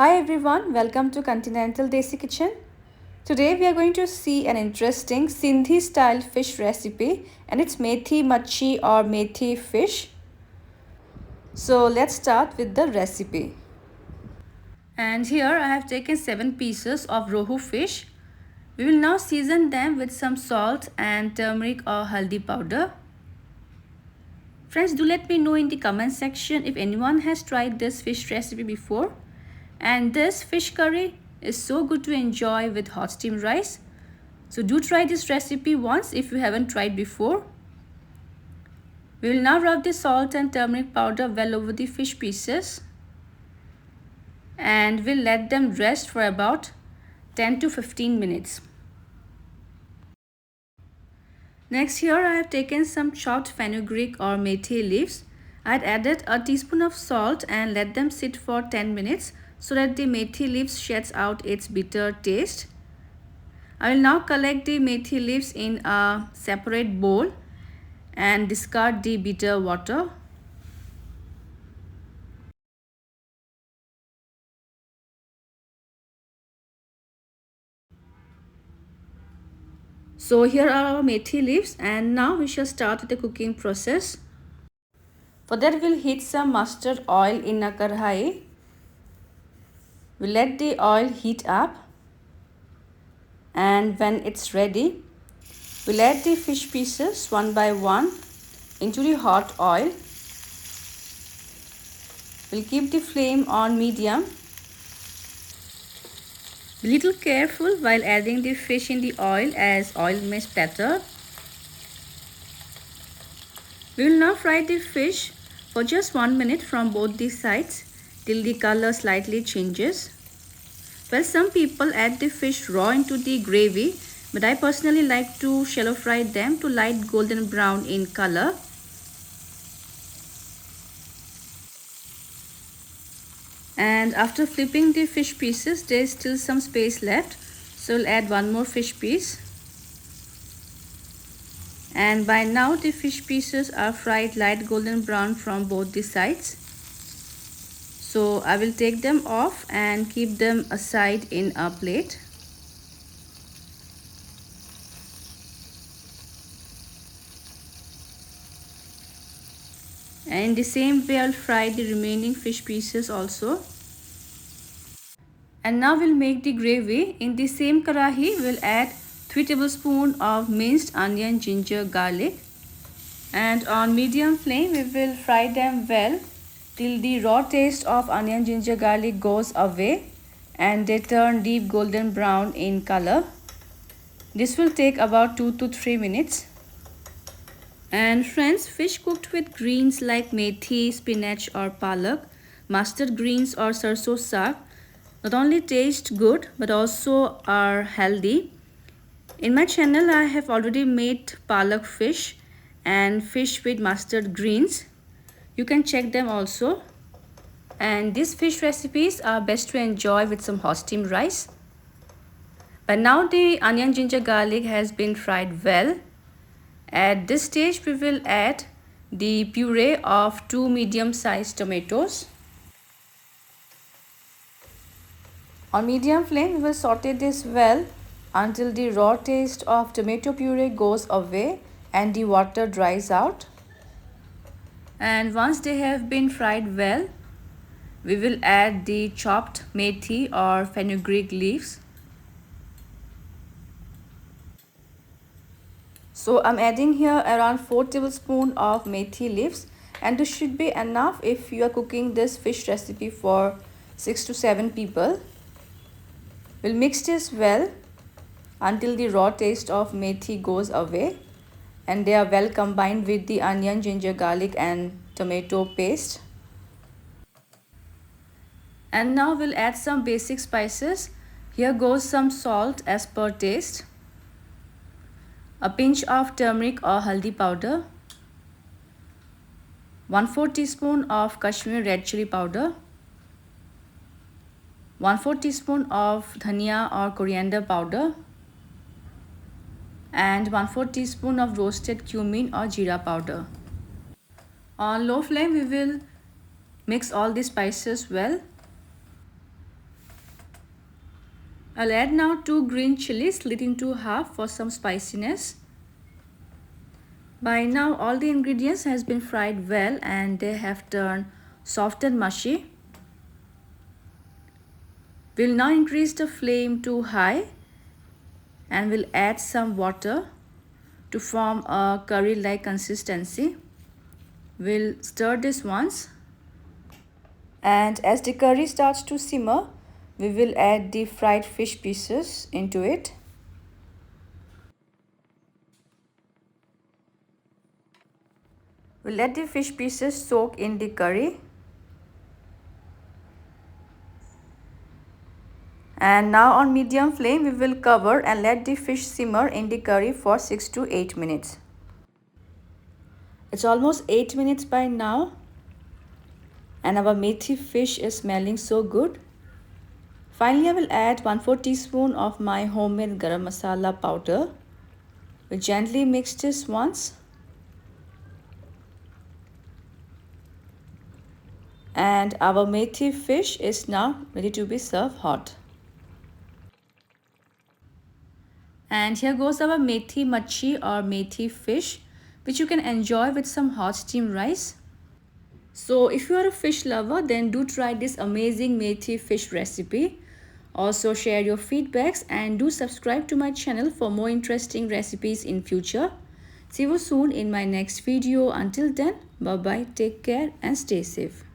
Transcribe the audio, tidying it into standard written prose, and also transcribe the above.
Hi everyone, welcome to Continental Desi Kitchen. Today we are going to see an interesting Sindhi style fish recipe and it's Methi Machhi or Methi Fish. So let's start with the recipe. And here I have taken 7 pieces of Rohu fish. We will now season them with some salt and turmeric or haldi powder. Friends, do let me know in the comment section if anyone has tried this fish recipe before. And this fish curry is so good to enjoy with hot steamed rice. So do try this recipe once if you haven't tried before. We will now rub the salt and turmeric powder well over the fish pieces. And we'll let them rest for about 10 to 15 minutes. Next, here I have taken some chopped fenugreek or methi leaves. I had added a teaspoon of salt and let them sit for 10 minutes so that the methi leaves sheds out its bitter taste. I will now collect the methi leaves in a separate bowl and discard the bitter water. So here are our methi leaves and now we shall start with the cooking process. For that we'll heat some mustard oil in a kadhai. We'll let the oil heat up and when it's ready, we'll add the fish pieces one by one into the hot oil. We'll keep the flame on medium. Be a little careful while adding the fish in the oil as oil may splatter. We will now fry the fish for just 1 minute from both the sides till the color slightly changes. Well, some people add the fish raw into the gravy, but I personally like to shallow fry them to light golden brown in color. And after flipping the fish pieces, there is still some space left, so I'll add one more fish piece. And by now the fish pieces are fried light golden brown from both the sides. So I will take them off and keep them aside in a plate. And in the same way I'll fry the remaining fish pieces also. And now we'll make the gravy. In the same karahi we'll add 3 tablespoons of minced onion, ginger, garlic. And on medium flame we will fry them well till the raw taste of onion, ginger, garlic goes away and they turn deep golden brown in color. This will take about 2 to 3 minutes. And friends, fish cooked with greens like methi, spinach or palak, mustard greens or sarson saag not only taste good but also are healthy. In my channel I have already made palak fish and fish with mustard greens. You can check them also. And these fish recipes are best to enjoy with some hot steamed rice. But now the onion, ginger, garlic has been fried well. At this stage we will add the puree of 2 medium-sized tomatoes. On medium flame we will saute this well until the raw taste of tomato puree goes away and the water dries out. And once they have been fried well, we will add the chopped methi or fenugreek leaves. So I'm adding here around 4 tablespoons of methi leaves, and this should be enough if you are cooking this fish recipe for 6 to 7 people. We'll mix this well until the raw taste of methi goes away and they are well combined with the onion, ginger, garlic and tomato paste. And now we'll add some basic spices. Here goes some salt as per taste, a pinch of turmeric or haldi powder, 1/4 teaspoon of Kashmiri red chilli powder, 1/4 teaspoon of dhania or coriander powder, and 1/4 teaspoon of roasted cumin or jeera powder. On low flame we will mix all the spices well. I'll add now 2 green chillies split into half for some spiciness. By now all the ingredients has been fried well and they have turned soft and mushy. We'll now increase the flame to high and we'll add some water to form a curry-like consistency. We'll stir this once, and as the curry starts to simmer, we will add the fried fish pieces into it. We'll let the fish pieces soak in the curry. And now on medium flame, we will cover and let the fish simmer in the curry for 6 to 8 minutes. It's almost 8 minutes by now and our methi fish is smelling so good. Finally, I will add 1/4 teaspoon of my homemade garam masala powder. We'll gently mix this once. And our methi fish is now ready to be served hot. And here goes our methi machhi or methi fish, which you can enjoy with some hot steamed rice. So if you are a fish lover, then do try this amazing methi fish recipe. Also share your feedbacks and do subscribe to my channel for more interesting recipes in future. See you soon in my next video. Until then, bye bye, take care and stay safe.